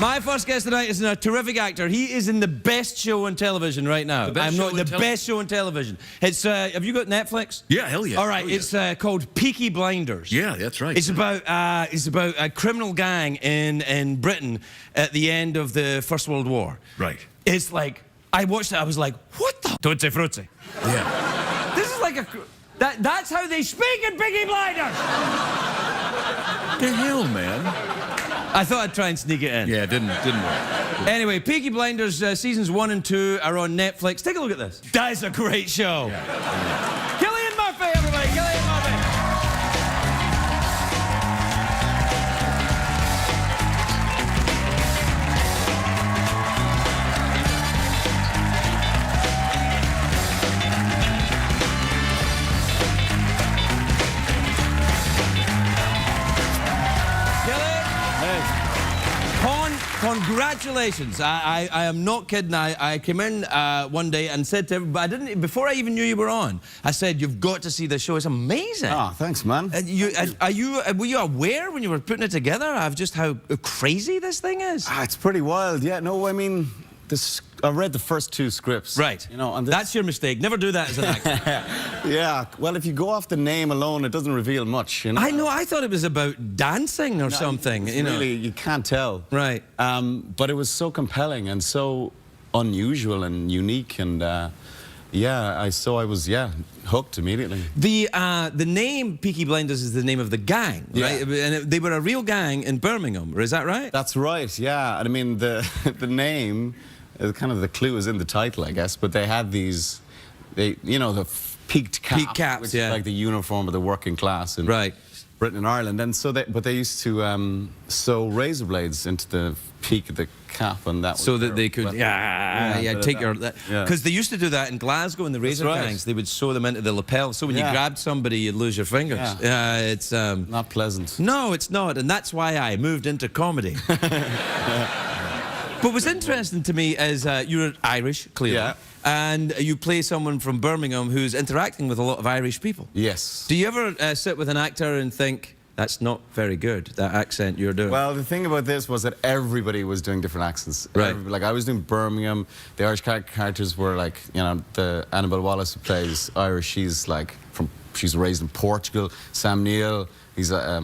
My first guest tonight is a terrific actor. He is in the best show on television right now. The best show on television. It's have you got Netflix? Yeah, hell yeah. All right, it's called Peaky Blinders. Yeah, that's right. It's about a criminal gang in Britain at the end of the First World War. Right. It's like I watched it. I was like, what the? Tutti frutti. Yeah. This is like a. That's how they speak in Peaky Blinders. What the hell, man? I thought I'd try and sneak it in. Yeah, it didn't work. Anyway, Peaky Blinders seasons 1 and 2 are on Netflix. Take a look at this. That is a great show. Yeah. Cillian Murphy, everybody. Cillian Murphy. Congratulations. I am not kidding. I came in one day and said to everybody, I didn't, before I even knew you were on, I said, you've got to see this show. It's amazing. Oh, thanks, man. Were you aware when you were putting it together of just how crazy this thing is? It's pretty wild. Yeah, no, I mean, I read the first 2 scripts. Right. You know, and that's your mistake. Never do that as an actor. Yeah. Well, if you go off the name alone, it doesn't reveal much. You know? I know. I thought it was about dancing or something. You know. Really, you can't tell. Right. But it was so compelling and so unusual and unique, and yeah, I was hooked immediately. The name Peaky Blinders is the name of the gang, right? And they were a real gang in Birmingham. Is that right? That's right. Yeah. And I mean, the name. Kind of the clue is in the title, I guess, but they had these, you know, the peaked cap, which is like the uniform of the working class in Britain and Ireland, and so they used to sew razor blades into the peak of the cap, and that so that they could take your because they used to do that in Glasgow in the razor gangs. They would sew them into the lapel, so when you grabbed somebody, you'd lose your fingers. It's not pleasant. No, it's not, and that's why I moved into comedy. But what's interesting to me is you're Irish, clearly, and you play someone from Birmingham who's interacting with a lot of Irish people. Yes. Do you ever sit with an actor and think, that's not very good, that accent you're doing? Well, the thing about this was that everybody was doing different accents. Right. Like, I was doing Birmingham. The Irish characters were like, you know, the Annabelle Wallace who plays Irish, she's raised in Portugal. Sam Neill, he's a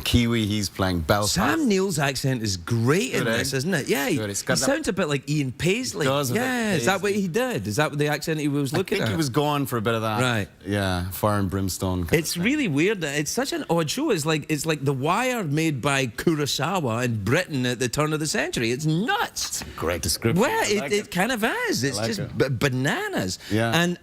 Kiwi, he's playing Belfast. Sam Neill's accent is great in this, isn't it? Yeah, he sounds a bit like Ian Paisley. Yeah, is that what he did? Is that what the accent he was looking at? I think he was going for a bit of that. Right. Yeah, fire and brimstone. It's really weird. It's such an odd show. It's like The Wire made by Kurosawa in Britain at the turn of the century. It's nuts. It's a great description. Well, it kind of is. It's just bananas. Yeah. And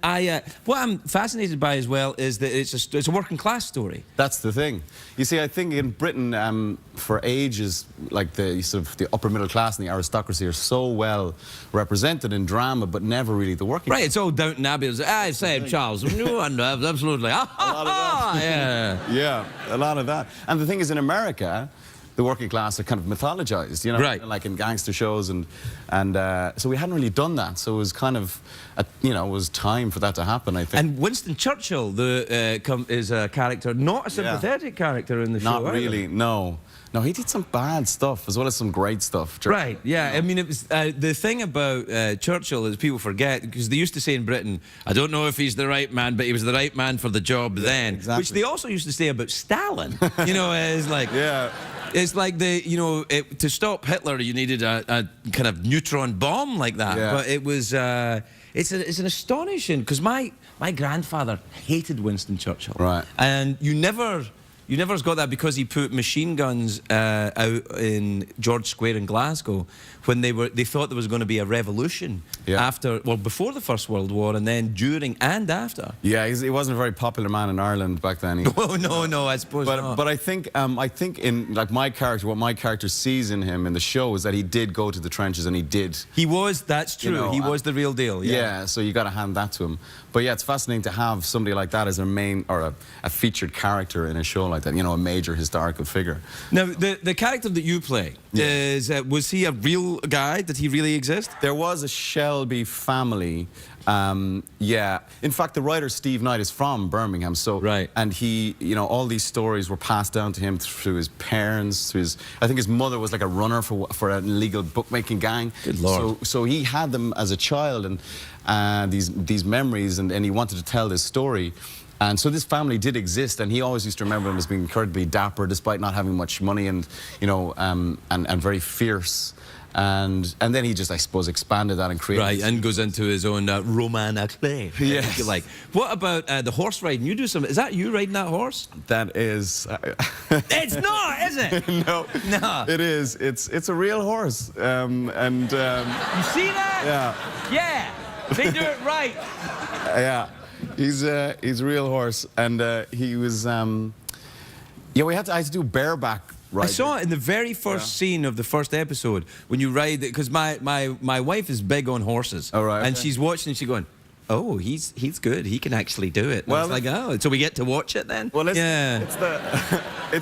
what I'm fascinated by as well is that it's a working class story. That's the thing. You see, I think in Britain, for ages, like the upper middle class and the aristocracy are so well represented in drama, but never really the working class. Right, it's all Downton Abbey. I say, Charles, no, absolutely. Yeah, a lot of that. And the thing is, in America, the working class are kind of mythologized, you know, like in gangster shows, and so we hadn't really done that. So it was kind of, you know, it was time for that to happen, I think. And Winston Churchill is a character, not a sympathetic character in the show. Not really, no. No, he did some bad stuff as well as some great stuff. Right, yeah. You know? I mean, it was the thing about Churchill is people forget, because they used to say in Britain, I don't know if he's the right man, but he was the right man for the job then. Exactly. Which they also used to say about Stalin. You know, it's like... It's like to stop Hitler, you needed a kind of neutron bomb like that. Yeah. But it was, it's an astonishing, because my grandfather hated Winston Churchill. Right. And you never got that because he put machine guns out in George Square in Glasgow when they thought there was going to be a revolution before the First World War, and then during and after. Yeah, he wasn't a very popular man in Ireland back then. No, I suppose not. But I think in like my character, what my character sees in him in the show is that he did go to the trenches, and he did. He was. That's true. You know, he was the real deal. Yeah. So you got to hand that to him. But yeah, it's fascinating to have somebody like that as a main or a featured character in a show like that. You know, a major historical figure. Now, the character that you play is was he a real guy? Did he really exist? There was a Shelby family. Yeah. In fact, the writer Steve Knight is from Birmingham. So and he, you know, all these stories were passed down to him through his parents. Through his, I think his mother was like a runner for an illegal bookmaking gang. Good Lord. So he had them as a child, and these memories, and he wanted to tell this story. And so this family did exist, and he always used to remember them as being incredibly dapper, despite not having much money, and you know, and very fierce. And then he just, I suppose, expanded that and created. And goes into his own roman à clef. Yes. Like, what about the horse riding? You do some. Is that you riding that horse? That is. It's not, is it? No. No. It is. It's a real horse. You see that? Yeah. Yeah. They do it right. Yeah. He's a real horse, and he was. Yeah, I had to do bareback. Right. I saw it in the very first scene of the first episode when you ride it, because my wife is big on horses. Oh, right. And she's watching and she's going, oh, he's good. He can actually do it. And well, it's like, oh, so we get to watch it then? Well, it's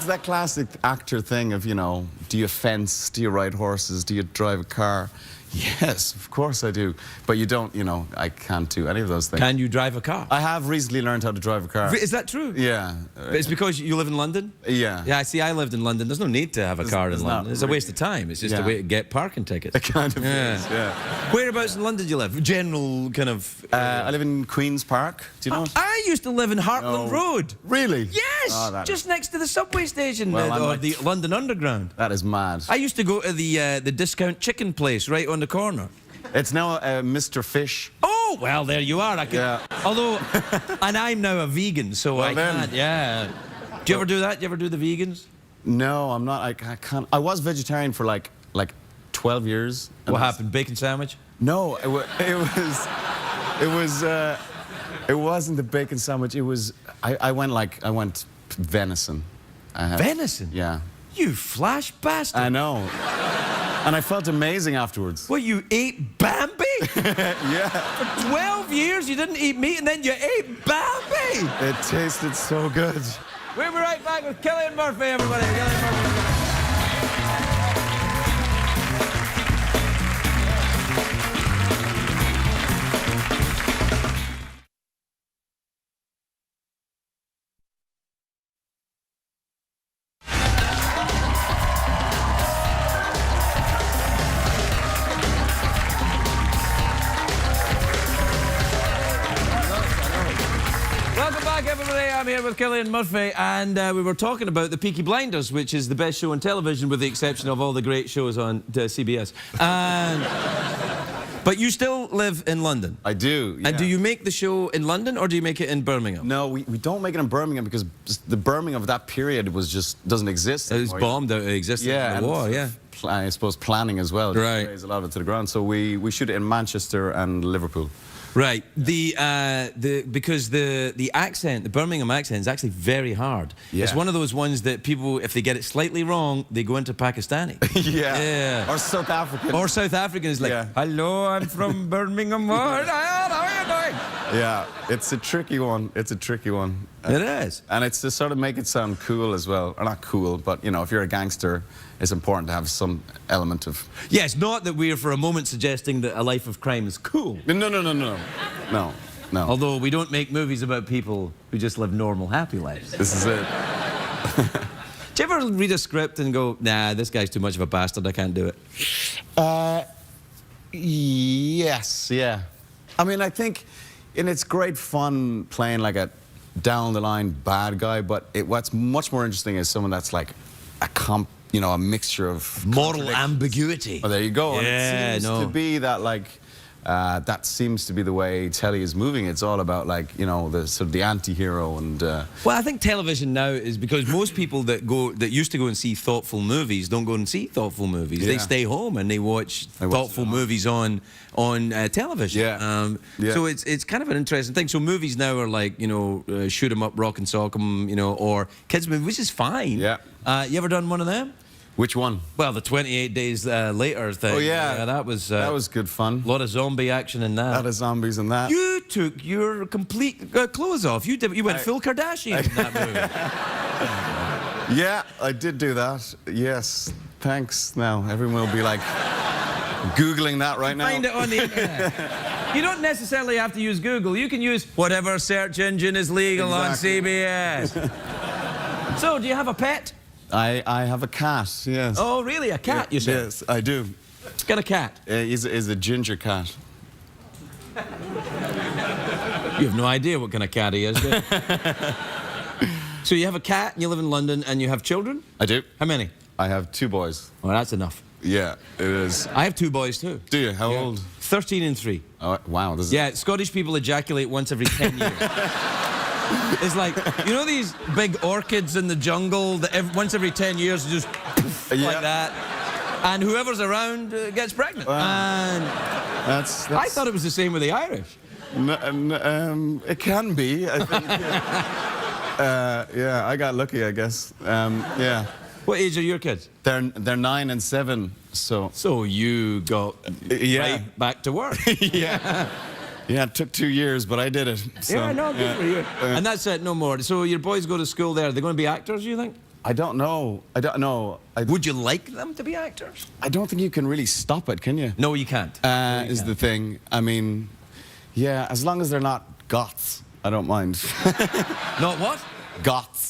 that classic actor thing of, you know, do you fence? Do you ride horses? Do you drive a car? Yes, of course I do. But you don't, you know, I can't do any of those things. Can you drive a car? I have recently learned how to drive a car. Is that true? Yeah. But it's because you live in London? Yeah. Yeah, see, I lived in London. There's no need to have a car in London. It's a waste of time. It's just a way to get parking tickets. It kind of is, yeah. Whereabouts in London do you live? General kind of... I live in Queen's Park. Do you know? I used to live in Hartland Road. Really? Yes! Oh, just next to the subway station, well, or the London Underground. That is mad. I used to go to the discount chicken place right on the corner. It's now Mr. Fish. Oh, well, there you are. I could, although, and I'm now a vegan, so well, I can't, Do you ever do that? Do you ever do the vegans? No, I'm not. I can't. I was vegetarian for like 12 years. What happened? Bacon sandwich? No, it wasn't the bacon sandwich. It was, I went venison. Venison? Yeah. You flash bastard. I know. And I felt amazing afterwards. What, you ate Bambi? Yeah. For 12 years you didn't eat meat and then you ate Bambi? It tasted so good. We'll be right back with Cillian Murphy, everybody. Cillian Murphy. I'm here with Cillian Murphy, and we were talking about the Peaky Blinders, which is the best show on television, with the exception of all the great shows on CBS. But you still live in London. I do, yeah. And do you make the show in London, or do you make it in Birmingham? No, we don't make it in Birmingham because the Birmingham of that period was just doesn't exist anymore. It was bombed out of existence in the war, yeah. I suppose planning as well. Right. Raise a lot of it to the ground. So we shoot it in Manchester and Liverpool. Right. Because the accent, the Birmingham accent, is actually very hard. Yeah. It's one of those ones that people, if they get it slightly wrong, they go into Pakistani. Yeah. Or South African. Or South African is like, hello, I'm from Birmingham. How are you doing? Yeah, it's a tricky one. It's a tricky one. It is. And it's to sort of make it sound cool as well. Or not cool, but, you know, if you're a gangster, it's important to have some element of... Yes, not that we're for a moment suggesting that a life of crime is cool. No. Although we don't make movies about people who just live normal, happy lives. This is it. Do you ever read a script and go, nah, this guy's too much of a bastard, I can't do it? Yes, yeah. I mean, I think, and it's great fun playing like a down-the-line bad guy, but what's much more interesting is someone that's like a mixture of moral ambiguity. Oh, there you go. Yeah, and it seems to be that, like, that seems to be the way telly is moving. It's all about, like, you know, the sort of the anti-hero and... Well, I think television now is because most people that used to go and see thoughtful movies don't go and see thoughtful movies. They stay home and they watch thoughtful movies on television. Yeah. So it's kind of an interesting thing. So movies now are like, you know, shoot 'em up, rock and sock 'em, you know, or kids movies, which is fine. Yeah. You ever done one of them? Which one? Well, the 28 Days Later thing. Oh, yeah. That was good fun. A lot of zombie action in that. A lot of zombies in that. You took your complete clothes off. You went full Kardashian in that movie. Yeah, I did do that. Yes, thanks. Now everyone will be like Googling that right now. Find it on the internet. You don't necessarily have to use Google. You can use whatever search engine is legal on CBS. So, do you have a pet? I have a cat, yes. Oh, really? A cat, you said? Yes, I do. Got a cat? He's a ginger cat. You have no idea what kind of cat he is, do you? So you have a cat, and you live in London, and you have children? I do. How many? I have 2 boys. Well, that's enough. Yeah, it is. I have 2 boys, too. Do you? How old? 13 and 3. Oh, wow. This is... Yeah, Scottish people ejaculate once every 10 years. It's like, you know these big orchids in the jungle that once every 10 years just like that? And whoever's around gets pregnant. And that's... I thought it was the same with the Irish. It can be, I think. Yeah, I got lucky, I guess. Yeah. What age are your kids? They're 9 and 7, so... So you got right back to work. Yeah. Yeah, it took 2 years, but I did it. So, yeah, no, good for you. And that's it, no more. So your boys go to school there. Are they going to be actors, you think? I don't know. I don't know. Would you like them to be actors? I don't think you can really stop it, can you? No, you can't. Is the thing. I mean, yeah, as long as they're not goths, I don't mind. Not what? Goths.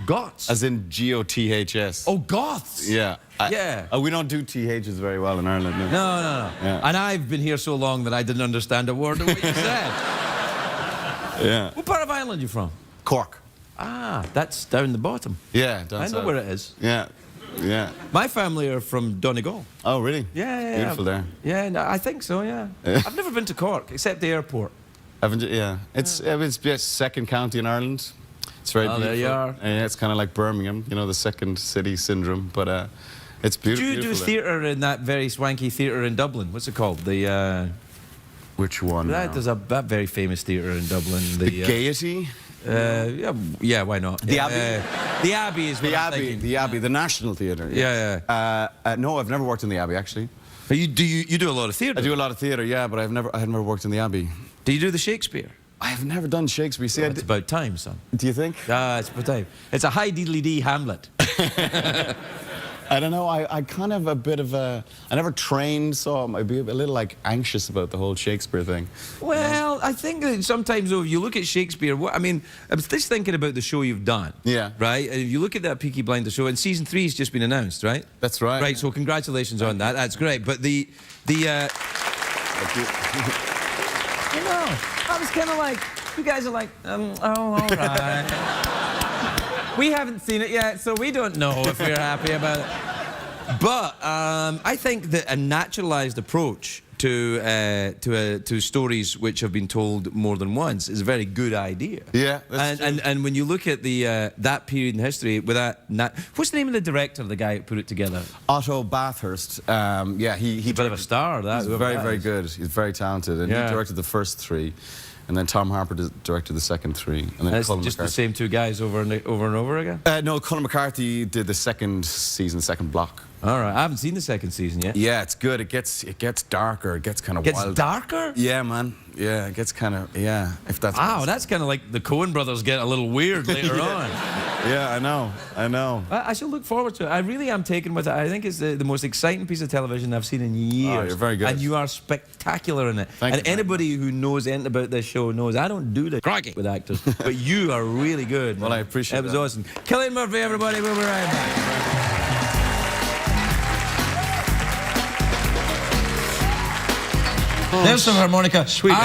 Goths? As in G-O-T-H-S. Oh, goths? Yeah. Yeah. We don't do THs very well in Ireland. No. No. Yeah. And I've been here so long that I didn't understand a word of what you said. Yeah. What part of Ireland are you from? Cork. Ah, that's down the bottom. Yeah, down I know south. where it is. Yeah. Yeah. My family are from Donegal. Oh, really? Yeah. Beautiful there. Yeah, no, I think so, yeah. I've never been to Cork, except the airport. Haven't you? Yeah. It's second county in Ireland. It's very beautiful. There you are. Yeah, it's kind of like Birmingham, you know, the second city syndrome. But it's beautiful. Do you do theatre in that very swanky theatre in Dublin? What's it called? The which one? There's that very famous theatre in Dublin. The Gaiety. Yeah, why not? The Abbey. The Abbey is what I'm thinking. The Abbey, the National Theatre. Yeah. No, I've never worked in the Abbey actually. But you do a lot of theatre. I do a lot of theatre, yeah, but I have never worked in the Abbey. Do you do the Shakespeare? I have never done Shakespeare. See, it's about time, son. Do you think? It's about time. It's a high diddly-dee Hamlet. I don't know. I kind of a bit of a... I never trained, so I'd be a little, like, anxious about the whole Shakespeare thing. Well, I think that sometimes, though, if you look at Shakespeare... I mean, I was just thinking about the show you've done. Yeah. Right? And if you look at that Peaky Blinders show, and season 3 has just been announced, right? That's right. Right, so congratulations on that. That's great. But the Thank you. You know, I was kind of like... You guys are like, oh, all right. We haven't seen it yet, so we don't know if we're happy about it. But I think that a naturalized approach to stories which have been told more than once is a very good idea. Yeah, that's true. And when you look at that period in history, with what's the name of the director, the guy who put it together? Otto Bathurst. Yeah, he's a bit of a star. He's very good. He's very talented, and he directed the first 3. And then Tom Harper directed the second 3. And then That's Colin just McCarthy. the same 2 guys over and over again? No, Colin McCarthy did the second season, second block. All right, I haven't seen the second season yet. Yeah, it's good. It gets darker. It gets kind of wild. Gets darker? Yeah, man. Yeah, it gets kind of, yeah, if that's... Wow, that's kind of like the Coen brothers get a little weird later on. Yeah, I know. I shall look forward to it. I really am taken with it. I think it's the most exciting piece of television I've seen in years. Oh, you're very good. And you are spectacular in it. Thank you. Anybody who knows anything about this show knows I don't do the crikey with actors, but you are really good. Well, I appreciate it. It was awesome. Cillian Murphy, everybody. We'll be right back. Oh, there's some harmonica. Sweet.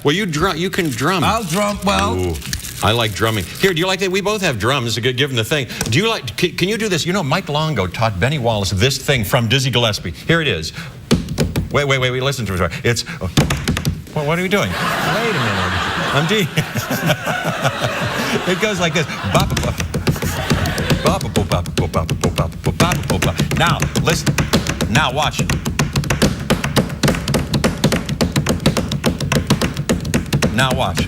You can drum. I'll drum. Well, ooh, I like drumming. Here, do you like that? We both have drums. Given the thing. Do you like? Can you do this? You know, Mike Longo taught Benny Wallace this thing from Dizzy Gillespie. Here it is. Wait. Listen to it. It's. Well, what are you doing? Wait a minute. I'm D. It goes like this. Now listen. Now watch it. Now watch.